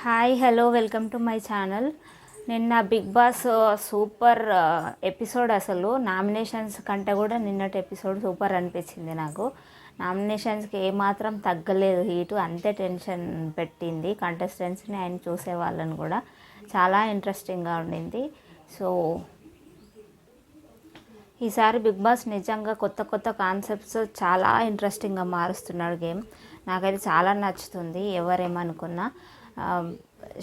Hi hello welcome to my channel. నిన్న big boss super episode. అసలు nominations కంటే కూడా నిన్నటి ఎపిసోడ్ సూపర్ అనిపించింది నాకు. నామినేషన్స్కి ఏమాత్రం తగ్గలేదు హీటు, అంతే టెన్షన్ పెట్టింది కంటెస్టెంట్స్ని ఆయన చూసే వాళ్ళని కూడా. చాలా ఇంట్రెస్టింగ్గా ఉండింది. సో ఈసారి బిగ్ బాస్ నిజంగా కొత్త కొత్త కాన్సెప్ట్స్ చాలా ఇంట్రెస్టింగ్గా మారుస్తున్నాడు గేమ్. నాకైతే చాలా నచ్చుతుంది. ఎవరేమనుకున్నా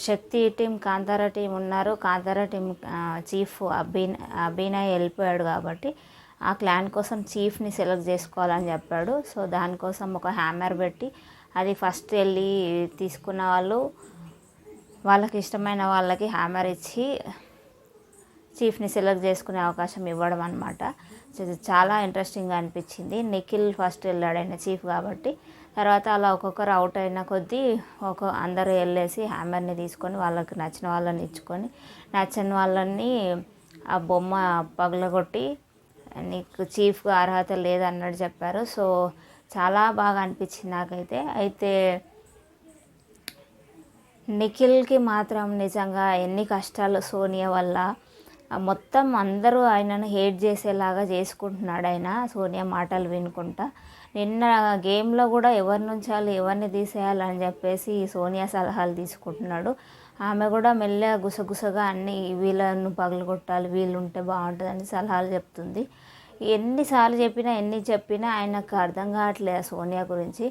శక్తి టీం, కాంతారా టీం ఉన్నారు. కాంతారా టీం చీఫ్ అభినయ్ వెళ్ళిపోయాడు కాబట్టి ఆ క్లాన్ కోసం చీఫ్ని సెలెక్ట్ చేసుకోవాలని చెప్పాడు. సో దానికోసం ఒక హ్యామర్ పెట్టి అది ఫస్ట్ వెళ్ళి తీసుకున్న వాళ్ళకి ఇష్టమైన వాళ్ళకి హ్యామర్ ఇచ్చి చీఫ్ని సెలెక్ట్ చేసుకునే అవకాశం ఇవ్వడం అనమాట. చాలా ఇంట్రెస్టింగ్గా అనిపించింది. నిఖిల్ ఫస్ట్ వెళ్ళాడు, ఆయన చీఫ్ కాబట్టి. తర్వాత అలా ఒక్కొక్కరు అవుట్ అయిన కొద్దీ అందరూ వెళ్ళేసి హ్యామర్ని తీసుకొని వాళ్ళకి నచ్చిన వాళ్ళని ఇచ్చుకొని, నచ్చని వాళ్ళని ఆ బొమ్మ పగలగొట్టి నీకు చీఫ్గా అర్హత లేదన్నట్టు చెప్పారు. సో చాలా బాగా అనిపించింది నాకైతే. అయితే నిఖిల్కి మాత్రం నిజంగా ఎన్ని కష్టాలు సోనియా వల్ల. మొత్తం అందరూ ఆయనను హేట్ చేసేలాగా చేసుకుంటున్నాడు ఆయన, సోనియా మాటలు వినుకుంటా. నిన్న గేమ్లో కూడా ఎవరిని ఉంచాలి, ఎవరిని తీసేయాలని చెప్పేసి సోనియా సలహాలు తీసుకుంటున్నాడు. ఆమె కూడా మెల్లగా గుసగుసగా అన్ని వీళ్ళను పగలగొట్టాలి, వీళ్ళు ఉంటే బాగుంటుందని సలహాలు చెప్తుంది. ఎన్నిసార్లు చెప్పినా ఎన్ని చెప్పినా ఆయనకు అర్థం కావట్లేదు సోనియా గురించి.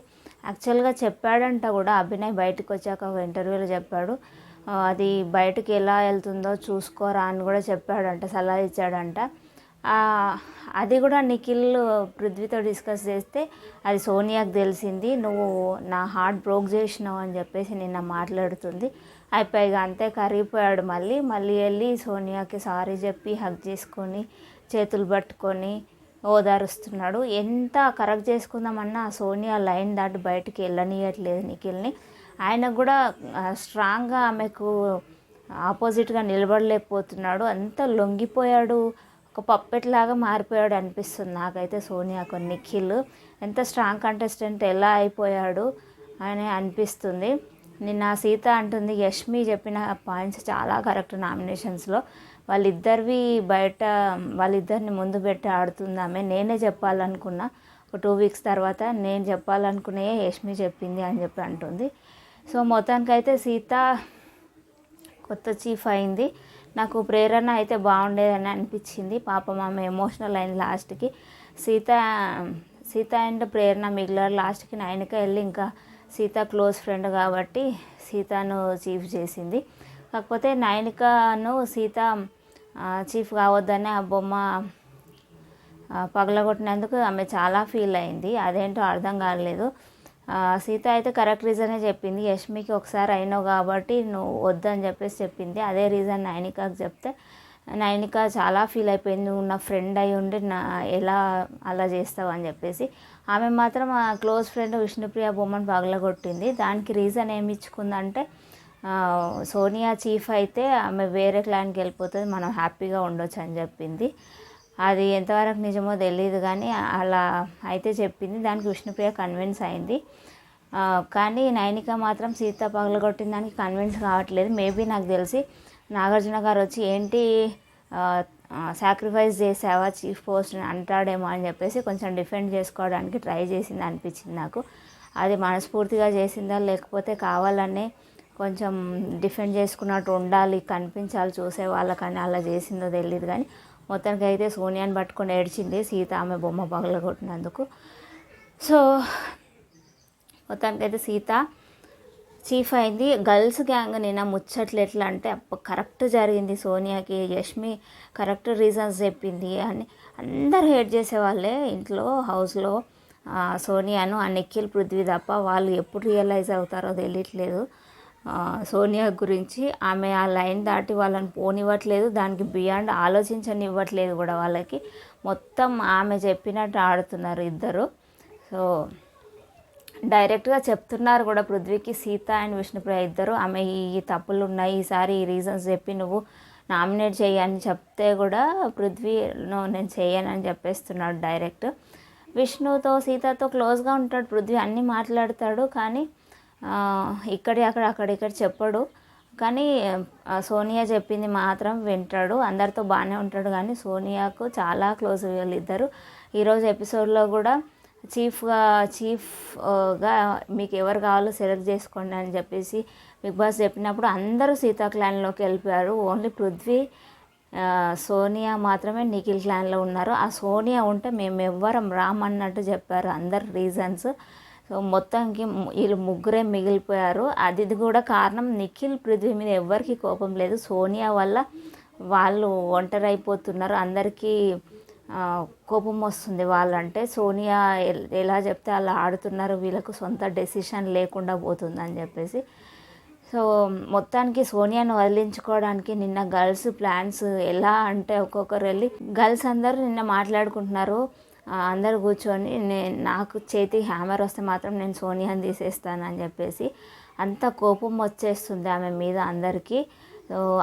యాక్చువల్గా చెప్పాడంట కూడా, అభినయ్ బయటకు వచ్చాక ఒక ఇంటర్వ్యూలో చెప్పాడు, అది బయటకు ఎలా వెళ్తుందో చూసుకోరా అని కూడా చెప్పాడంట, సలహా ఇచ్చాడంట. అది కూడా నిఖిల్ పృథ్వీతో డిస్కస్ చేస్తే అది సోనియాకి తెలిసింది. నువ్వు నా హార్ట్ బ్రోక్ చేసినావు అని చెప్పేసి నిన్న మాట్లాడుతుంది. అయిపోయిగా అంతే కరిగిపోయాడు. మళ్ళీ వెళ్ళి సోనియాకి సారీ చెప్పి హగ్ చేసుకొని చేతులు పట్టుకొని ఓదారుస్తున్నాడు. ఎంత కరెక్ట్ చేసుకుందామన్నా సోనియా లైన్ దాటి బయటికి వెళ్ళనీయట్లేదు నిఖిల్ని. ఆయనకు కూడా స్ట్రాంగ్గా ఆమెకు ఆపోజిట్గా నిలబడలేకపోతున్నాడు. అంత లొంగిపోయాడు, ఒక పప్పెట్ లాగా మారిపోయాడు అనిపిస్తుంది నాకైతే సోనియాకు. నిఖిల్ ఎంత స్ట్రాంగ్ కంటెస్టెంట్ ఎలా అయిపోయాడు అని అనిపిస్తుంది. నిన్న సీత అంటుంది, యష్మి చెప్పిన పాయింట్స్ చాలా కరెక్ట్. నామినేషన్స్లో వాళ్ళిద్దరిని ముందు పెట్టి ఆడుతుంది ఆమె. నేనే చెప్పాలనుకున్నా, ఒక 2 వీక్స్ తర్వాత నేను చెప్పాలనుకునే యష్మి చెప్పింది అని చెప్పి అంటుంది. సో మొత్తానికైతే సీత కొత్త చీఫ్ అయింది. నాకు ప్రేరణ అయితే బాగుండేదని అనిపించింది. పాపం ఆమె ఎమోషనల్ అయింది లాస్ట్కి. సీత అండ్ ప్రేరణ మిగిలారు. లాస్ట్కి నైనిక వెళ్ళి, ఇంకా సీత క్లోజ్ ఫ్రెండ్ కాబట్టి సీతను చీఫ్ చేసింది. కాకపోతే నైనికను సీత చీఫ్ కావద్దని ఆ బొమ్మ పగలగొట్టినందుకు ఆమె చాలా ఫీల్ అయింది. అదేంటో అర్థం కాలేదు. సీత అయితే కరెక్ట్ రీజనే చెప్పింది. యష్మికి ఒకసారి అయినావు కాబట్టి నువ్వు వద్దని చెప్పేసి చెప్పింది. అదే రీజన్ నైనికాకి చెప్తే నైనిక చాలా ఫీల్ అయిపోయింది. నువ్వు నా ఫ్రెండ్ అయి ఉండి ఎలా అలా చేస్తావు అని చెప్పేసి. ఆమె మాత్రం ఆ క్లోజ్ ఫ్రెండ్ విష్ణుప్రియ బొమ్మను పగలగొట్టింది. దానికి రీజన్ ఏమి ఇచ్చుకుందంటే, సోనియా చీఫ్ అయితే ఆమె వేరే క్లాన్కి వెళ్ళిపోతుంది, మనం హ్యాపీగా ఉండొచ్చు అని చెప్పింది. అది ఎంతవరకు నిజమో తెలియదు కానీ అలా అయితే చెప్పింది. దానికి విష్ణుప్రియ కన్విన్స్ అయింది. కానీ నైనిక మాత్రం సీత పగలగొట్టిన దానికి కన్విన్స్ కావట్లేదు. మేబీ నాకు తెలిసి నాగార్జున గారు వచ్చి ఏంటి సాక్రిఫైస్ చేసావా చీఫ్ పోస్ట్ని అంటాడేమో అని చెప్పేసి కొంచెం డిఫెండ్ చేసుకోవడానికి ట్రై చేసింది అనిపించింది నాకు. అది మనస్ఫూర్తిగా చేసిందా లేకపోతే కావాలనే కొంచెం డిఫెండ్ చేసుకున్నట్టు ఉండాలి, కనిపించాలి చూసే వాళ్ళకని అలా చేసిందో తెలియదు. కానీ మొత్తానికి అయితే సోనియాని పట్టుకొని ఏడ్చింది సీత ఆమె బొమ్మ పగలగొట్టినందుకు. సో మొత్తానికైతే సీత చీఫ్ అయింది. గర్ల్స్ గ్యాంగ్ నిన్న ముచ్చట్లు ఎట్లా అంటే కరెక్ట్ జరిగింది. సోనియాకి యష్మి కరెక్ట్ రీజన్స్ చెప్పింది అని అందరూ హేట్ చేసేవాళ్ళే ఇంట్లో హౌస్లో సోనియాను. ఆ నిఖిల్ పృథ్వీ తప్ప. వాళ్ళు ఎప్పుడు రియలైజ్ అవుతారో తెలియట్లేదు సోనియా గురించి. ఆమె ఆ లైన్ దాటి వాళ్ళని పోనివ్వట్లేదు, దానికి బియాండ్ ఆలోచించనివ్వట్లేదు కూడా వాళ్ళకి. మొత్తం ఆమె చెప్పినట్టు ఆడుతున్నారు ఇద్దరు. సో డైరెక్ట్గా చెప్తున్నారు కూడా పృథ్వీకి, సీత అండ్ విష్ణుప్రియ ఇద్దరు, ఆమె ఈ తప్పులు ఉన్నాయి, ఈసారి ఈ రీజన్స్ చెప్పి నువ్వు నామినేట్ చేయని చెప్తే కూడా పృథ్వీ నేను చేయనని చెప్పేస్తున్నాడు డైరెక్ట్. విష్ణుతో సీతతో క్లోజ్గా ఉంటాడు పృథ్వీ, అన్నీ మాట్లాడతాడు. కానీ అక్కడిక్కడ చెప్పడు. కానీ సోనియా చెప్పింది మాత్రం వింటాడు. అందరితో బాగానే ఉంటాడు, కానీ సోనియాకు చాలా క్లోజ్ వీళ్ళిద్దరు. ఈరోజు ఎపిసోడ్లో కూడా చీఫ్గా మీకు ఎవరు కావాలో సెలెక్ట్ చేసుకోండి అని చెప్పేసి బిగ్ బాస్ చెప్పినప్పుడు అందరూ సీతా క్లాన్లోకి వెళ్ళిపోయారు. ఓన్లీ పృథ్వీ, సోనియా మాత్రమే నిఖిల్ క్లాన్లో ఉన్నారు. ఆ సోనియా ఉంటే మేము ఎవ్వరం రామన్నట్టు చెప్పారు అందరు రీజన్స్. సో మొత్తానికి వీళ్ళు ముగ్గురే మిగిలిపోయారు. అది కూడా కారణం నిఖిల్, పృథ్వీ మీద ఎవ్వరికి కోపం లేదు. సోనియా వల్ల వాళ్ళు ఒంటరి అయిపోతున్నారు. అందరికీ కోపం వస్తుంది వాళ్ళంటే. సోనియా ఎలా చెప్తే అలా ఆడుతున్నారు, వీళ్ళకు సొంత డెసిషన్ లేకుండా పోతుందని చెప్పేసి. సో మొత్తానికి సోనియాను వదిలించుకోవడానికి నిన్న గర్ల్స్ ప్లాన్స్ ఎలా అంటే ఒక్కొక్కరు వెళ్ళి గర్ల్స్ అందరూ నిన్న మాట్లాడుకుంటున్నారు. అందరు కూర్చొని నాకు చేతి హ్యామర్ వస్తే మాత్రం నేను సోనియాని తీసేస్తానని చెప్పేసి అంత కోపం వచ్చేస్తుంది ఆమె మీద అందరికీ.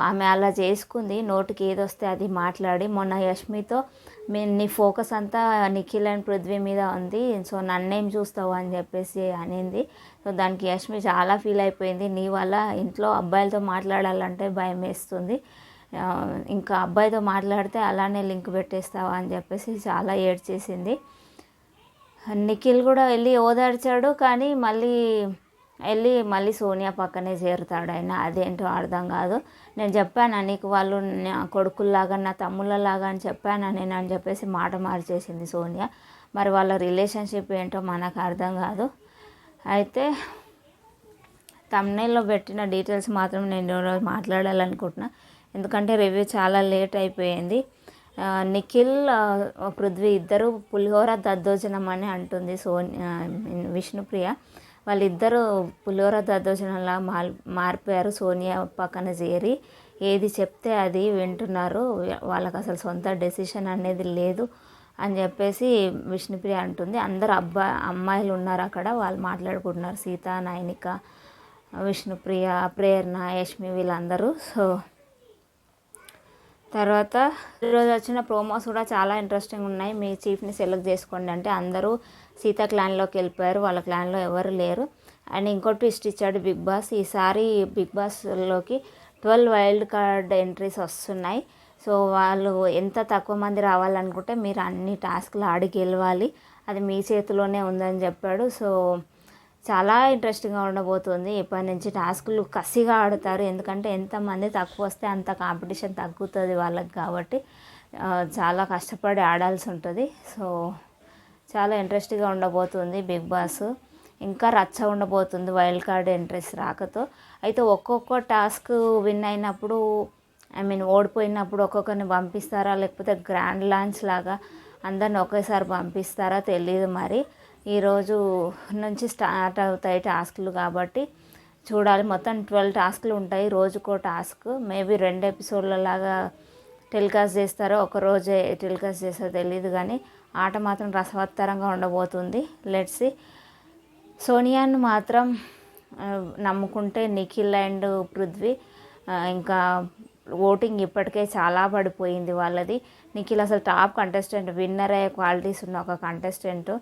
ఆమె అలా చేసుకుంది, నోటికి ఏదొస్తే అది మాట్లాడి. మొన్న యష్మితో నీ ఫోకస్ అంతా నిఖిల్ అండ్ పృథ్వీ మీద ఉంది, సో నన్నేం చూస్తావు అని చెప్పేసి అనింది. సో దానికి యష్మి చాలా ఫీల్ అయిపోయింది. నీ వల్ల ఇంట్లో అబ్బాయిలతో మాట్లాడాలంటే భయం వేస్తుంది, ఇంకా అబ్బాయితో మాట్లాడితే అలానే లింక్ పెట్టేస్తావా అని చెప్పేసి చాలా ఏడ్చేసింది. నిఖిల్ కూడా వెళ్ళి ఓదార్చాడు, కానీ మళ్ళీ సోనియా పక్కనే చేరుతాడు ఆయన. అదేంటో అర్థం కాదు. నేను చెప్పాను నీకు వాళ్ళు నా కొడుకుల్లాగా నా తమ్ముళ్ళలాగా అని చెప్పాను నేను అని చెప్పేసి మాట మార్చేసింది సోనియా. మరి వాళ్ళ రిలేషన్షిప్ ఏంటో మనకు అర్థం కాదు. అయితే థంబ్నెయిల్లో పెట్టిన డీటెయిల్స్ మాత్రం నేను ఈరోజు మాట్లాడాలనుకుంటున్నా, ఎందుకంటే రివ్యూ చాలా లేట్ అయిపోయింది. నిఖిల్, పృథ్వీ ఇద్దరు పులిహోర దద్దోజనం అని అంటుంది విష్ణుప్రియ. వాళ్ళిద్దరూ పులిహోర దద్దోజనంలా మారిపోయారు. సోనియా పక్కన చేరి ఏది చెప్తే అది వింటున్నారు, వాళ్ళకి అసలు సొంత డెసిషన్ అనేది లేదు అని చెప్పేసి విష్ణుప్రియ అంటుంది. అందరు అమ్మాయిలు ఉన్నారు అక్కడ, వాళ్ళు మాట్లాడుకుంటున్నారు. సీత, నైనిక, విష్ణుప్రియ, ప్రేరణ, యష్మి వీళ్ళందరూ. సో తర్వాత ఈరోజు వచ్చిన ప్రోమోస్ కూడా చాలా ఇంట్రెస్టింగ్ ఉన్నాయి. మీ చీఫ్ని సెలెక్ట్ చేసుకోండి అంటే అందరూ సీతా క్లాన్లోకి వెళ్ళిపోయారు, వాళ్ళ క్లాన్లో ఎవరు లేరు. అండ్ ఇంకో ట్విస్ట్ ఇచ్చాడు బిగ్ బాస్. ఈసారి బిగ్ బాస్లోకి 12 వైల్డ్ కార్డ్ ఎంట్రీస్ వస్తున్నాయి. సో వాళ్ళు ఎంత తక్కువ మంది రావాలనుకుంటే మీరు అన్ని టాస్క్లు ఆడి గెలవాలి, అది మీ చేతిలోనే ఉందని చెప్పాడు. సో చాలా ఇంట్రెస్టింగ్గా ఉండబోతుంది. ఇప్పటి నుంచి టాస్కులు కసిగా ఆడుతారు, ఎందుకంటే ఎంతమంది తక్కువ వస్తే అంత కాంపిటీషన్ తగ్గుతుంది వాళ్ళకి, కాబట్టి చాలా కష్టపడి ఆడాల్సి ఉంటుంది. సో చాలా ఇంట్రెస్టింగ్గా ఉండబోతుంది బిగ్ బాస్. ఇంకా రచ్చ ఉండబోతుంది వైల్డ్ కార్డ్ ఎంట్రీస్ రాకతో. అయితే ఒక్కొక్క టాస్క్ విన్ అయినప్పుడు, ఓడిపోయినప్పుడు ఒక్కొక్కరిని పంపిస్తారా, లేకపోతే గ్రాండ్ లాంచ్ లాగా అందరిని ఒకేసారి పంపిస్తారా తెలియదు. మరి ఈరోజు నుంచి స్టార్ట్ అవుతాయి టాస్క్లు కాబట్టి చూడాలి. మొత్తం 12 టాస్క్లు ఉంటాయి, రోజుకో టాస్క్. మేబీ 2 ఎపిసోడ్ల లాగా టెలికాస్ట్ చేస్తారో, ఒకరోజే టెలికాస్ట్ చేస్తారో తెలియదు, కానీ ఆట మాత్రం రసవత్తరంగా ఉండబోతుంది. Let's see. సోనియాను మాత్రం నమ్ముకుంటే నిఖిల్ అండ్ పృథ్వీ. ఇంకా ఓటింగ్ ఇప్పటికే చాలా పడిపోయింది వాళ్ళది. నిఖిల్ అసలు టాప్ కంటెస్టెంట్, విన్నర్ అయ్యే క్వాలిటీస్ ఉన్న ఒక కంటెస్టెంట్,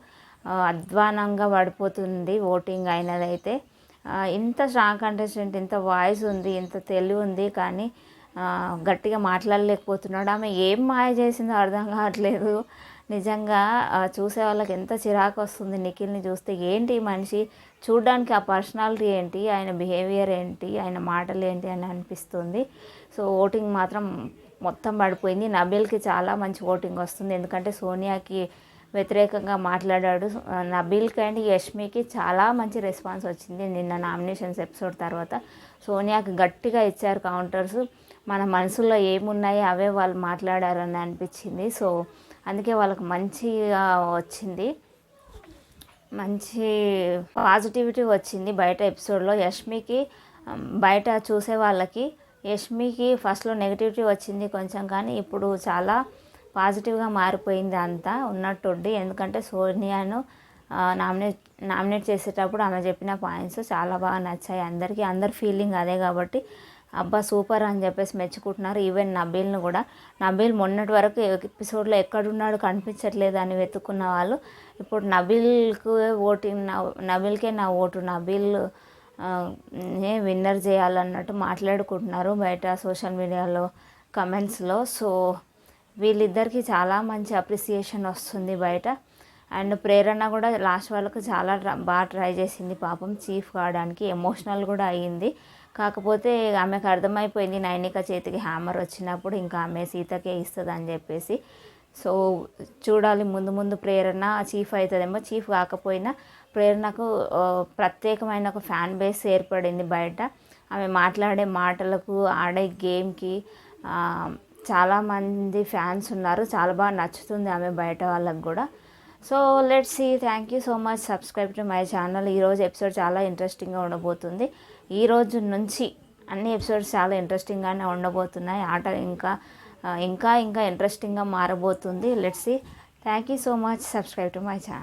అధ్వానంగా పడిపోతుంది ఓటింగ్ అయినదైతే. ఇంత స్ట్రాంగ్ కంటెస్టెంట్, ఇంత వాయిస్ ఉంది, ఇంత తెలివి ఉంది, కానీ గట్టిగా మాట్లాడలేకపోతున్నాడు. ఆమె ఏం మాయ చేసిందో అర్థం కావట్లేదు. నిజంగా చూసే వాళ్ళకి ఎంత చిరాకు వస్తుంది నిఖిల్ని చూస్తే. ఏంటి మనిషి, చూడడానికి ఆ పర్సనాలిటీ ఏంటి, ఆయన బిహేవియర్ ఏంటి, ఆయన మాటలు ఏంటి అని అనిపిస్తుంది. సో ఓటింగ్ మాత్రం మొత్తం పడిపోయింది. నబీల్కి చాలా మంచి ఓటింగ్ వస్తుంది, ఎందుకంటే సోనియాకి వ్యతిరేకంగా మాట్లాడాడు. నబీల్కి అండ్ యష్మికి చాలా మంచి రెస్పాన్స్ వచ్చింది నిన్న నామినేషన్స్ ఎపిసోడ్ తర్వాత. సోనియాకి గట్టిగా ఇచ్చారు కౌంటర్స్, మన మనసులో ఏమున్నాయో అవే వాళ్ళు మాట్లాడారని అనిపించింది. సో అందుకే వాళ్ళకి మంచిగా వచ్చింది, మంచి పాజిటివిటీ వచ్చింది బయట ఎపిసోడ్లో. యష్మికి బయట చూసే వాళ్ళకి యష్మికి ఫస్ట్లో నెగిటివిటీ వచ్చింది కొంచెం, కానీ ఇప్పుడు చాలా పాజిటివ్గా మారిపోయింది అంతా ఉన్నట్టుండి. ఎందుకంటే సోనియాను నామినేట్ చేసేటప్పుడు ఆమె చెప్పిన పాయింట్స్ చాలా బాగా నచ్చాయి అందరికీ. అందరి ఫీలింగ్ అదే కాబట్టి అబ్బా సూపర్ అని చెప్పేసి మెచ్చుకుంటున్నారు. ఈవెన్ నబీల్ను కూడా. నబీల్ మొన్నటి వరకు ఎపిసోడ్లో ఎక్కడున్నాడు కనిపించట్లేదు అని వెతుక్కున్న వాళ్ళు ఇప్పుడు నబీల్కే నా ఓటు, నబీల్ విన్నర్ చేయాలన్నట్టు మాట్లాడుకుంటున్నారు బయట సోషల్ మీడియాలో కమెంట్స్లో. సో వీళ్ళిద్దరికి చాలా మంచి అప్రిసియేషన్ వస్తుంది బయట. అండ్ ప్రేరణ కూడా లాస్ట్ వాళ్ళకు చాలా బాగా ట్రై చేసింది పాపం చీఫ్ కావడానికి, ఎమోషనల్ కూడా అయ్యింది. కాకపోతే ఆమెకు అర్థమైపోయింది నైనిక చేతికి హ్యామర్ వచ్చినప్పుడు ఇంకా ఆమె సీతకే ఇస్తుంది అని చెప్పేసి. సో చూడాలి ముందు ముందు ప్రేరణ చీఫ్ అవుతుందేమో. చీఫ్ కాకపోయినా ప్రేరణకు ప్రత్యేకమైన ఒక ఫ్యాన్ బేస్ ఏర్పడింది బయట. ఆమె మాట్లాడే మాటలకు, ఆడే గేమ్కి చాలామంది ఫ్యాన్స్ ఉన్నారు. చాలా బాగా నచ్చుతుంది ఆమె బయట వాళ్ళకు కూడా. So let's see. Thank you so much. Subscribe to my channel. ఈరోజు ఎపిసోడ్ చాలా ఇంట్రెస్టింగ్గా ఉండబోతుంది. ఈ రోజు నుంచి అన్ని ఎపిసోడ్స్ చాలా ఇంట్రెస్టింగ్గానే ఉండబోతున్నాయి. ఆట ఇంకా ఇంట్రెస్టింగ్గా మారబోతుంది. Let's see. Thank you so much. Subscribe to my channel.